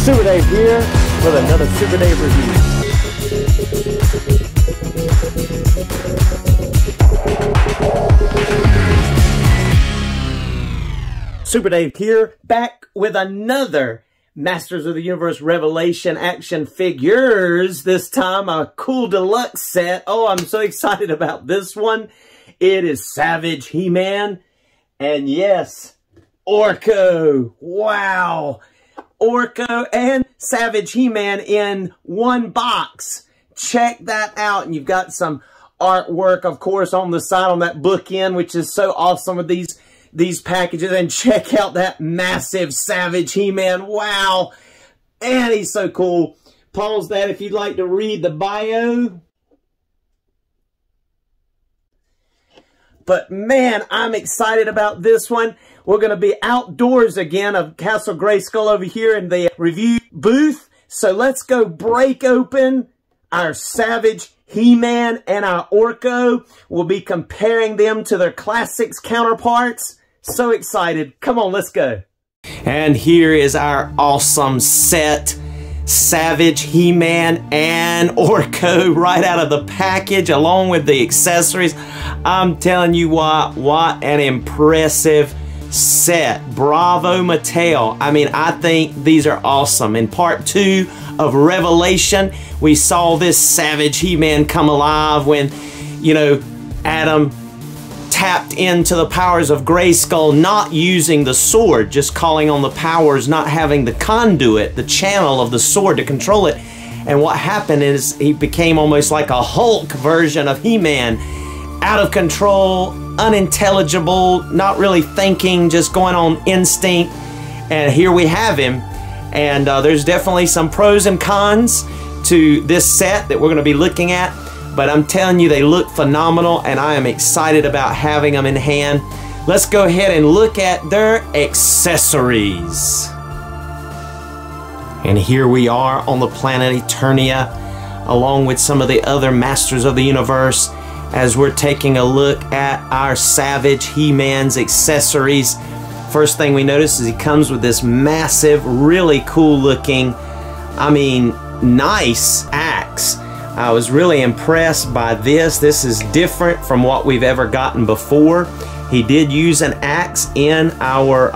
Super Dave here with another Super Dave review. Super Dave here, back with another Masters of the Universe Revelation action figures. This time a cool deluxe set. Oh, I'm so excited about this one. It is Savage He-Man. And yes, Orko. Wow. Orko and Savage He-Man in one box. Check that out. And you've got some artwork, of course, on the side on that bookend, which is so awesome with these packages. And check out that massive Savage He-Man. Wow. And he's so cool. Pause that if you'd like to read the bio. But man, I'm excited about this one. We're going to be outdoors again of Castle Grayskull over here in the review booth. So let's go break open our Savage He-Man and our Orko. We'll be comparing them to their classics counterparts. So excited. Come on, let's go. And here is our awesome set. Savage He-Man and Orko right out of the package along with the accessories. I'm telling you what an impressive set. Bravo Mattel. I mean, I think these are awesome. In part 2 of Revelation, we saw this Savage He-Man come alive when, you know, Adam tapped into the powers of Grayskull, not using the sword, just calling on the powers, not having the conduit, the channel of the sword to control it. And what happened is he became almost like a Hulk version of He-Man. Out of control, unintelligible, not really thinking, just going on instinct. And here we have him. And there's definitely some pros and cons to this set that we're going to be looking at. But I'm telling you, they look phenomenal, and I am excited about having them in hand. Let's go ahead and look at their accessories. And here we are on the planet Eternia, along with some of the other Masters of the Universe, as we're taking a look at our Savage He-Man's accessories. First thing we notice is he comes with this massive, really cool looking, I mean, nice axe. I was really impressed by this. This is different from what we've ever gotten before. He did use an axe in our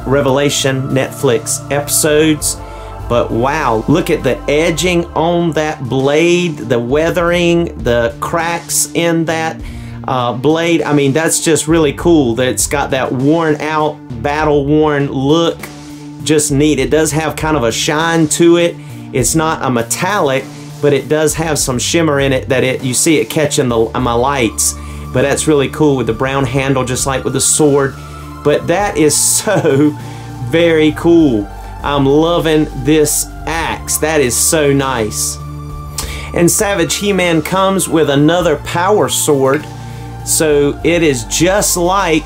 Revelation Netflix episodes. But wow, look at the edging on that blade, the weathering, the cracks in that blade. I mean, that's just really cool that it's got that worn out, battle worn look. Just neat. It does have kind of a shine to it. It's not a metallic, but it does have some shimmer in it that you see it catching my lights. But that's really cool with the brown handle, just like with the sword. But that is so very cool. I'm loving this axe. That is so nice. And Savage He-Man comes with another power sword. So it is just like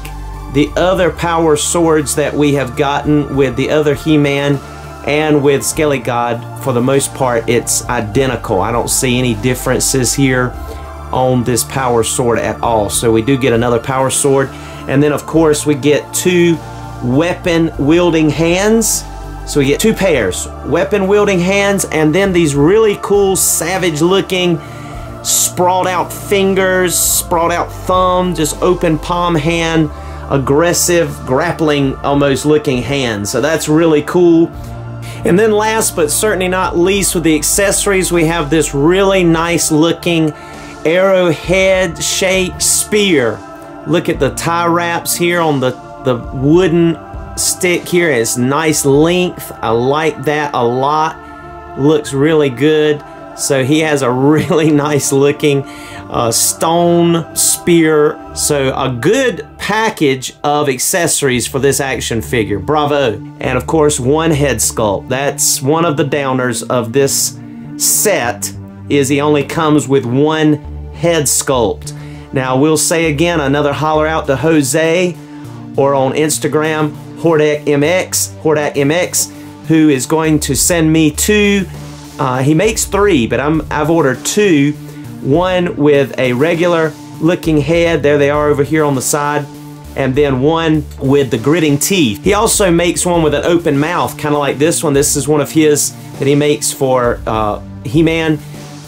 the other power swords that we have gotten with the other He-Man and with Skelly God. For the most part, it's identical. I don't see any differences here on this power sword at all. So we do get another power sword. And then, of course, we get 2 weapon-wielding hands. So we get 2 pairs, weapon-wielding hands, and then these really cool, savage-looking, sprawled-out fingers, sprawled-out thumb, just open palm hand, aggressive, grappling, almost looking hands. So that's really cool. And then last but certainly not least, with the accessories, we have this really nice looking arrowhead shaped spear. Look at the tie wraps here on the wooden stick here. It's nice length. I like that a lot. Looks really good. So he has a really nice looking stone spear. So a good package of accessories for this action figure. Bravo. And of course, one head sculpt. That's one of the downers of this set, is he only comes with one head sculpt. Now we'll say again, another holler out to Jose, or on Instagram, HordakMX, who is going to send me 2. He makes 3, but I've ordered 2. One with a regular looking head. There they are over here on the side. and then one with the gritting teeth. He also makes one with an open mouth, kind of like this one. This is one of his that he makes for He-Man.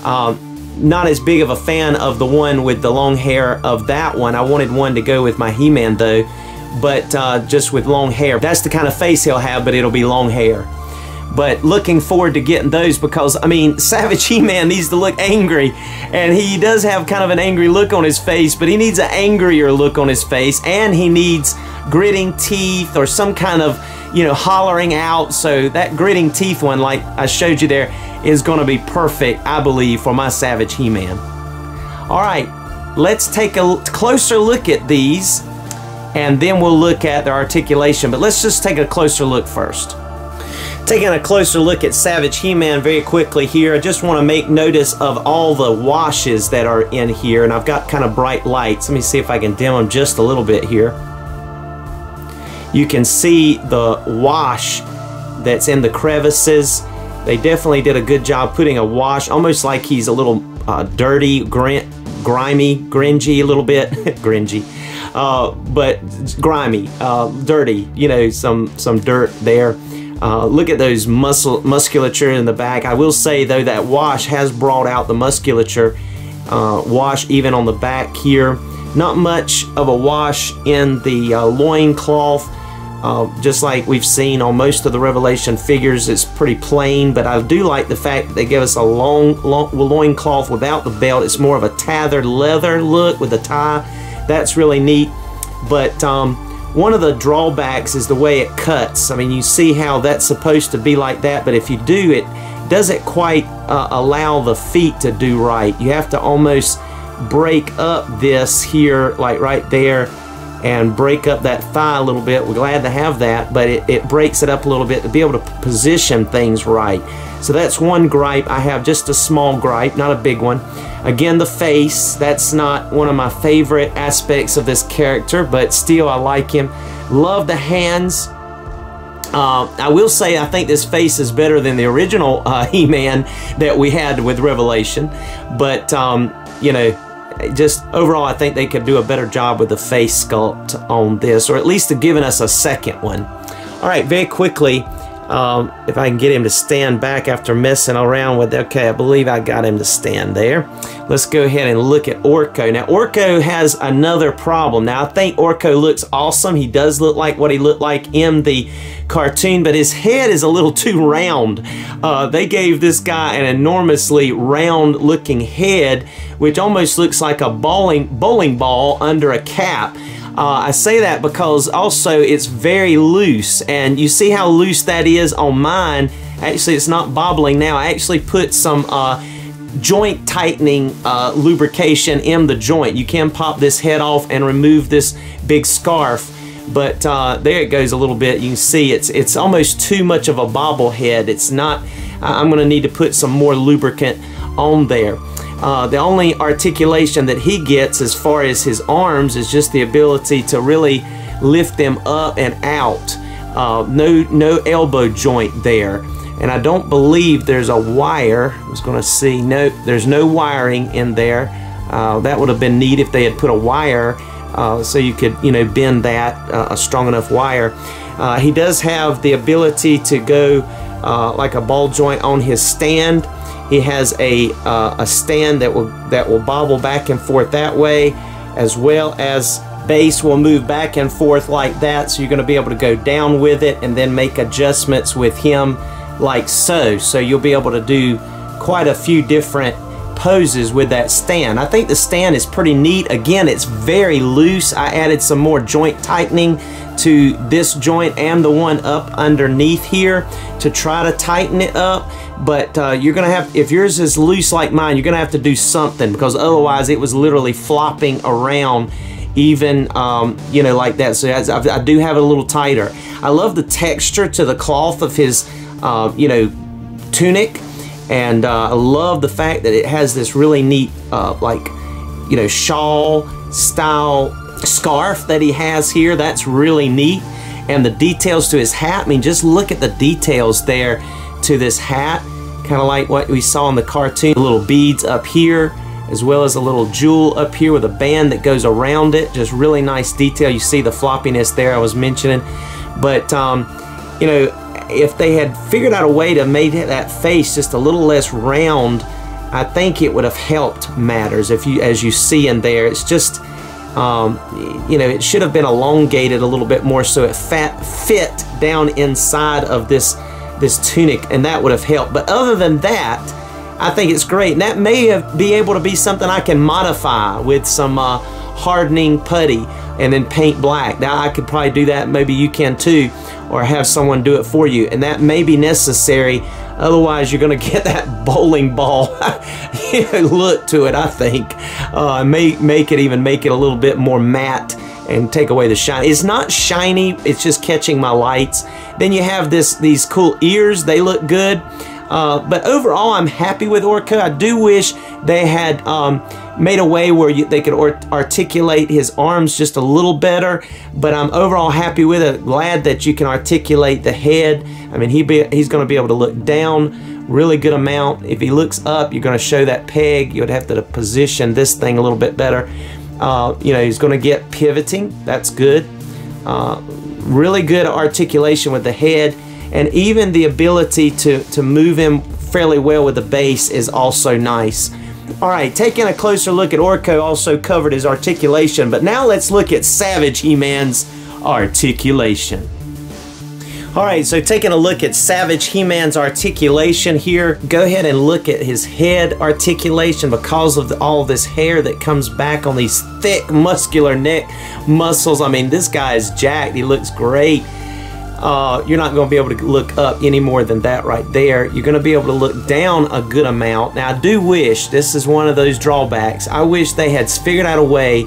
Not as big of a fan of the one with the long hair of that one. I wanted one to go with my He-Man though, but just with long hair. That's the kind of face he'll have, but it'll be long hair. But looking forward to getting those because, I mean, Savage He-Man needs to look angry. And he does have kind of an angry look on his face, but he needs an angrier look on his face. And he needs gritting teeth or some kind of, you know, hollering out. So that gritting teeth one, like I showed you there, is going to be perfect, I believe, for my Savage He-Man. All right, let's take a closer look at these, and then we'll look at their articulation. But let's just take a closer look first. Taking a closer look at Savage He-Man very quickly here, I just want to make notice of all the washes that are in here, and I've got kind of bright lights. Let me see if I can dim them just a little bit here. You can see the wash that's in the crevices. They definitely did a good job putting a wash, almost like he's a little dirty, grimy, gringy a little bit, gringy, but grimy, dirty, you know, some dirt there. Look at those musculature in the back. I will say though that wash has brought out the musculature wash even on the back here. Not much of a wash in the loin cloth, just like we've seen on most of the Revelation figures. It's pretty plain, but I do like the fact that they give us a long loin cloth without the belt. It's more of a tethered leather look with a tie. That's really neat. But one of the drawbacks is the way it cuts. I mean, you see how that's supposed to be like that, but if you do, it doesn't quite allow the feet to do right. You have to almost break up this here, like right there, and break up that thigh a little bit. We're glad to have that, but it breaks it up a little bit to be able to position things right. So that's one gripe. I have just a small gripe, not a big one. Again, the face, that's not one of my favorite aspects of this character, but still I like him. Love the hands. I will say I think this face is better than the original He-Man that we had with Revelation, but you know, just overall I think they could do a better job with the face sculpt on this, or at least have given us a second one. All right, very quickly, if I can get him to stand back after messing around with it. Okay, I believe I got him to stand there. Let's go ahead and look at Orko. Now, Orko has another problem. Now, I think Orko looks awesome. He does look like what he looked like in the cartoon, but his head is a little too round. They gave this guy an enormously round looking head, which almost looks like a bowling ball under a cap. I say that because also it's very loose, and you see how loose that is on mine. Actually, it's not bobbling now. I actually put some joint tightening lubrication in the joint. You can pop this head off and remove this big scarf, but there it goes a little bit. You can see it's almost too much of a bobblehead. It's not. I'm going to need to put some more lubricant on there. The only articulation that he gets as far as his arms is just the ability to really lift them up and out. No elbow joint there. And I don't believe there's a wire. I was going to see, no, there's no wiring in there. That would have been neat if they had put a wire so you could, you know, bend that, a strong enough wire. He does have the ability to go like a ball joint on his stand. He has a stand that will bobble back and forth that way, as well as base will move back and forth like that. So you're going to be able to go down with it and then make adjustments with him like so. So you'll be able to do quite a few different poses with that stand. I think the stand is pretty neat. Again, it's very loose. I added some more joint tightening to this joint and the one up underneath here to try to tighten it up. But you're gonna have, if yours is loose like mine, you're gonna have to do something, because otherwise it was literally flopping around even you know, like that. So I do have it a little tighter. I love the texture to the cloth of his you know, tunic, and I love the fact that it has this really neat like, you know, shawl style scarf that he has here. That's really neat. And the details to his hat, I mean, just look at the details there to this hat, kind of like what we saw in the cartoon. The little beads up here, as well as a little jewel up here with a band that goes around it. Just really nice detail. You see the floppiness there I was mentioning. But you know, if they had figured out a way to make that face just a little less round, I think it would have helped matters. If you, as you see in there, it's just you know, it should have been elongated a little bit more so it fit down inside of this tunic, and that would have helped. But other than that, I think it's great, and that may be able to be something I can modify with some hardening putty and then paint black. Now I could probably do that, maybe you can too, or have someone do it for you, and that may be necessary. Otherwise you're going to get that bowling ball look to it, I think. Make it a little bit more matte and take away the shine. It's not shiny, it's just catching my lights. Then you have these cool ears, they look good. But overall, I'm happy with Orko. I do wish they had made a way where they could articulate his arms just a little better, but I'm overall happy with it. Glad that you can articulate the head. I mean, he's going to be able to look down really good amount. If he looks up, you're going to show that peg. You would have to position this thing a little bit better. You know, he's going to get pivoting. That's good. Really good articulation with the head. And even the ability to move him fairly well with the base is also nice. Alright, taking a closer look at Orko, also covered his articulation, but now let's look at Savage He-Man's articulation. Alright, so taking a look at Savage He-Man's articulation here, go ahead and look at his head articulation because of all this hair that comes back on these thick muscular neck muscles. I mean, this guy is jacked, he looks great. You're not going to be able to look up any more than that right there. You're going to be able to look down a good amount. Now I do wish, this is one of those drawbacks, I wish they had figured out a way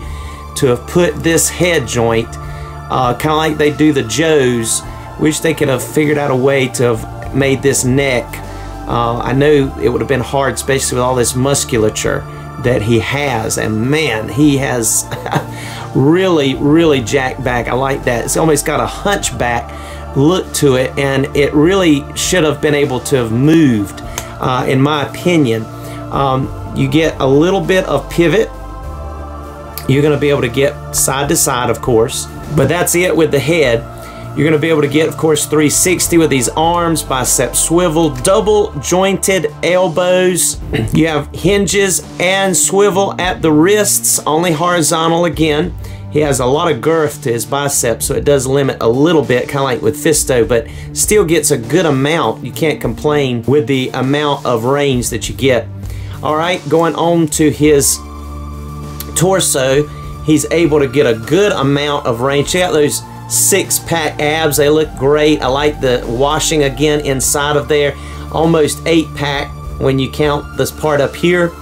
to have put this head joint kind of like they do the Joes. Wish they could have figured out a way to have made this neck. I know it would have been hard, especially with all this musculature that he has, and man, he has really jacked back. I like that. It's almost got a hunchback look to it, and it really should have been able to have moved, in my opinion. You get a little bit of pivot. You're going to be able to get side to side, of course, but that's it with the head. You're going to be able to get, of course, 360 with these arms, bicep swivel, double jointed elbows. You have hinges and swivel at the wrists, only horizontal again. He has a lot of girth to his biceps, so it does limit a little bit, kind of like with Fisto, but still gets a good amount. You can't complain with the amount of range that you get. All right, going on to his torso, he's able to get a good amount of range. Check out those six-pack abs, they look great. I like the washing again inside of there. Almost 8-pack when you count this part up here.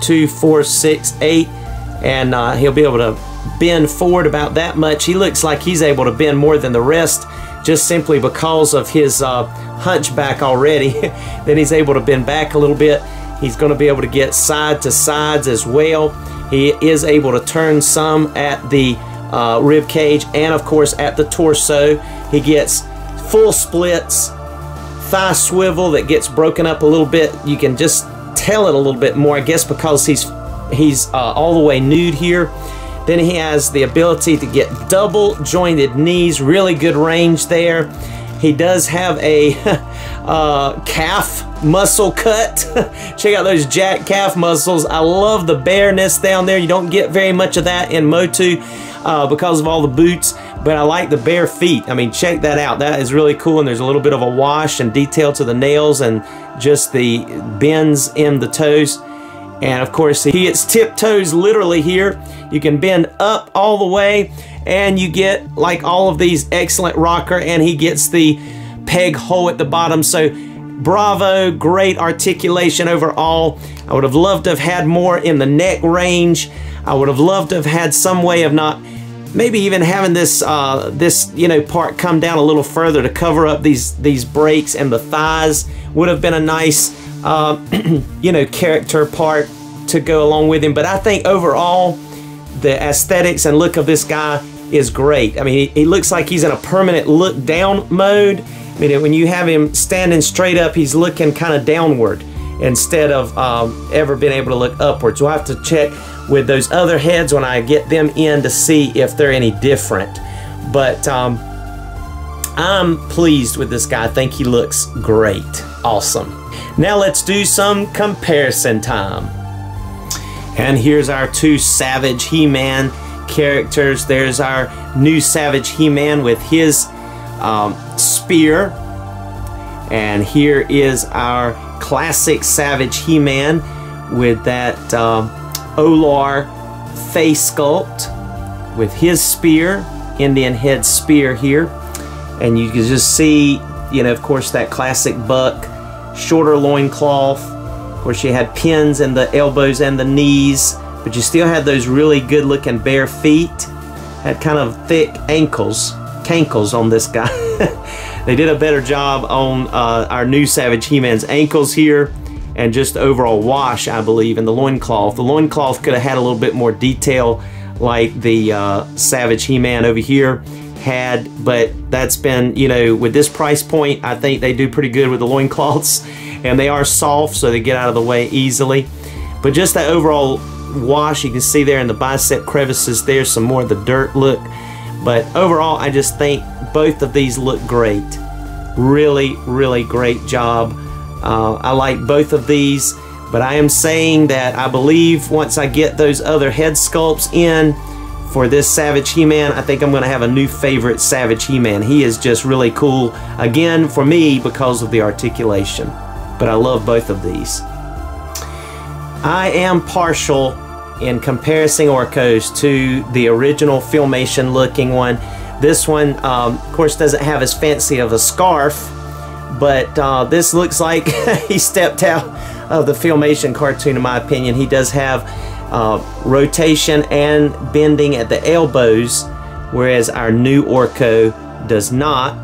2, 4, 6, 8, and he'll be able to bend forward about that much. He looks like he's able to bend more than the rest just simply because of his hunchback already. Then he's able to bend back a little bit. He's going to be able to get side to sides as well. He is able to turn some at the rib cage and of course at the torso. He gets full splits, thigh swivel that gets broken up a little bit. You can just tell it a little bit more, I guess, because he's all the way nude here. Then he has the ability to get double jointed knees, really good range there. He does have a calf muscle cut. Check out those jacked calf muscles. I love the bareness down there. You don't get very much of that in MOTU because of all the boots, but I like the bare feet. I mean, check that out. That is really cool, and there's a little bit of a wash and detail to the nails and just the bends in the toes. And of course, he gets tiptoes literally here. You can bend up all the way, and you get like all of these excellent rocker, and he gets the peg hole at the bottom. So bravo, great articulation overall. I would have loved to have had more in the neck range. I would have loved to have had some way of not, maybe even having this part come down a little further to cover up these breaks, and the thighs would have been a nice character part to go along with him. But I think overall the aesthetics and look of this guy is great. I mean, he looks like he's in a permanent look down mode. I mean, when you have him standing straight up, he's looking kind of downward, instead of ever being able to look upwards. We'll have to check with those other heads when I get them in to see if they're any different. But I'm pleased with this guy. I think he looks great. Awesome. Now let's do some comparison time. And here's our two Savage He-Man characters. There's our new Savage He-Man with his spear. And here is our classic Savage He-Man with that Olar face sculpt with his spear, Indian head spear here. And you can just see, you know, of course, that classic buck, shorter loincloth. Of course, you had pins in the elbows and the knees, but you still had those really good looking bare feet. Had kind of thick cankles on this guy. They did a better job on our new Savage He-Man's ankles here, and just overall wash, I believe, in the loincloth. The loincloth could have had a little bit more detail like the Savage He-Man over here had, but that's been, you know, with this price point, I think they do pretty good with the loincloths, and they are soft, so they get out of the way easily. But just that overall wash, you can see there in the bicep crevices, there's some more of the dirt look. But overall, I just think both of these look great. Really, really great job. I like both of these, but I am saying that I believe once I get those other head sculpts in for this Savage He-Man, I think I'm going to have a new favorite Savage He-Man. He is just really cool, again, for me, because of the articulation. But I love both of these. I am partial in comparing Orkos to the original Filmation looking one. This one, of course, doesn't have as fancy of a scarf, but this looks like he stepped out of the Filmation cartoon, in my opinion. He does have rotation and bending at the elbows, whereas our new Orko does not.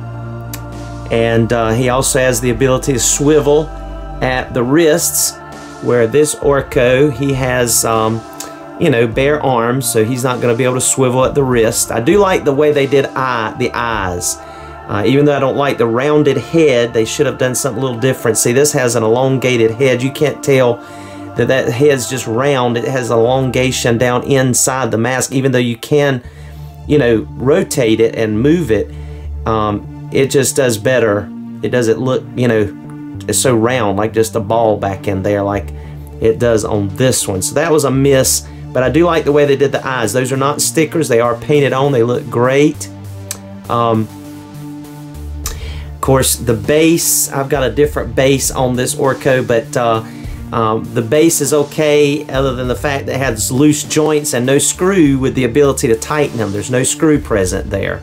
And he also has the ability to swivel at the wrists, where this Orko, he has you know, bare arms, so he's not going to be able to swivel at the wrist. I do like the way they did the eyes. Even though I don't like the rounded head, they should have done something a little different. See, this has an elongated head. You can't tell that that head's just round. It has elongation down inside the mask, even though you can, you know, rotate it and move it. It just does better. It doesn't look, you know, it's so round, like just a ball back in there, like it does on this one. So that was a miss, but I do like the way they did the eyes. Those are not stickers. They are painted on. They look great. Of course, the base, I've got a different base on this Orko, but the base is okay, other than the fact that it has loose joints and no screw with the ability to tighten them. There's no screw present there.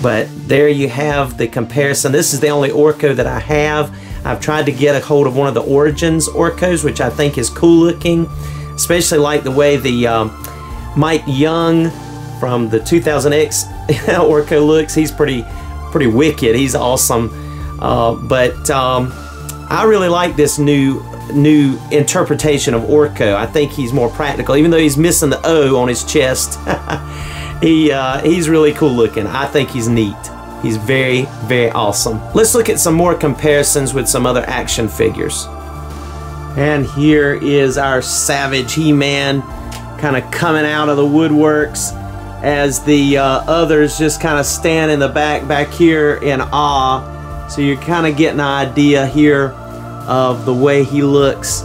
But there you have the comparison. This is the only Orko that I have. I've tried to get a hold of one of the Origins Orkos, which I think is cool looking. Especially like the way the Mike Young from the 2000X Orko looks. He's pretty wicked. He's awesome. But I really like this new interpretation of Orko. I think he's more practical, even though he's missing the O on his chest. He's really cool looking. I think he's neat. He's very, very awesome. Let's look at some more comparisons with some other action figures. And here is our Savage He-Man kind of coming out of the woodworks as the others just kind of stand in the back here in awe. So you're kind of getting an idea here of the way he looks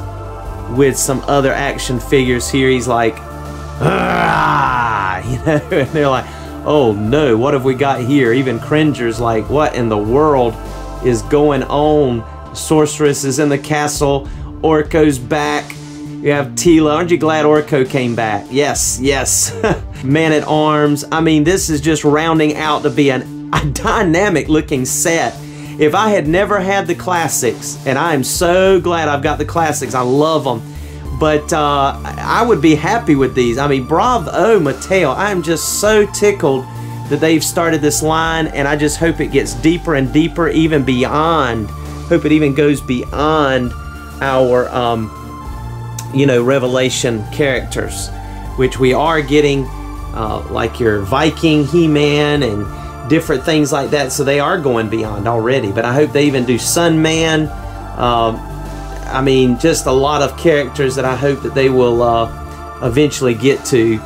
with some other action figures here. He's like, ah, you know, and they're like, oh no, what have we got here? Even Cringer's like, what in the world is going on? Sorceress is in the castle. Orko's back. You have Tila. Aren't you glad Orko came back? Yes, yes. Man-at-Arms. I mean, this is just rounding out to be a dynamic looking set. If I had never had the classics, and I am so glad I've got the classics, I love them, but I would be happy with these. I mean, bravo, Mattel. I am just so tickled that they've started this line, and I just hope it gets deeper and deeper, even beyond. Hope it even goes beyond our, you know, Revelation characters, which we are getting, like your Viking He-Man and different things like that. So they are going beyond already, but I hope they even do Sun Man. I mean, just a lot of characters that I hope that they will eventually get to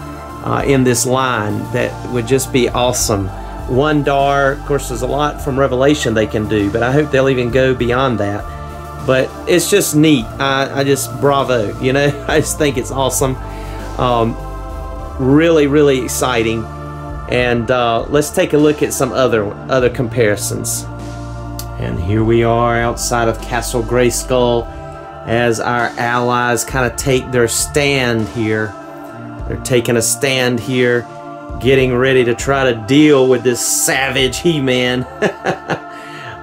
in this line that would just be awesome. One Dar, of course, there's a lot from Revelation they can do, but I hope they'll even go beyond that. But it's just neat. I just, bravo, you know, I just think it's awesome. Really, really exciting. And let's take a look at some other comparisons. And here we are outside of Castle Grayskull as our allies kind of take their stand here. They're taking a stand here, getting ready to try to deal with this savage He-Man.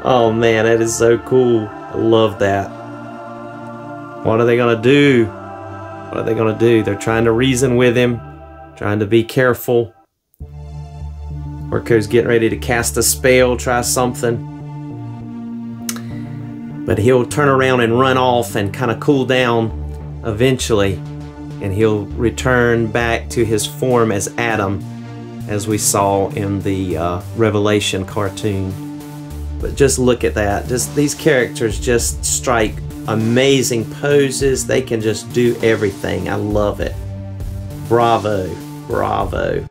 Oh man, that is so cool. I love that. What are they gonna do? What are they gonna do? They're trying to reason with him, trying to be careful. Orko's getting ready to cast a spell, try something. But he'll turn around and run off and kind of cool down eventually. And he'll return back to his form as Adam, as we saw in the Revelation cartoon. But just look at that. Just these characters just strike amazing poses. They can just do everything. I love it. Bravo. Bravo.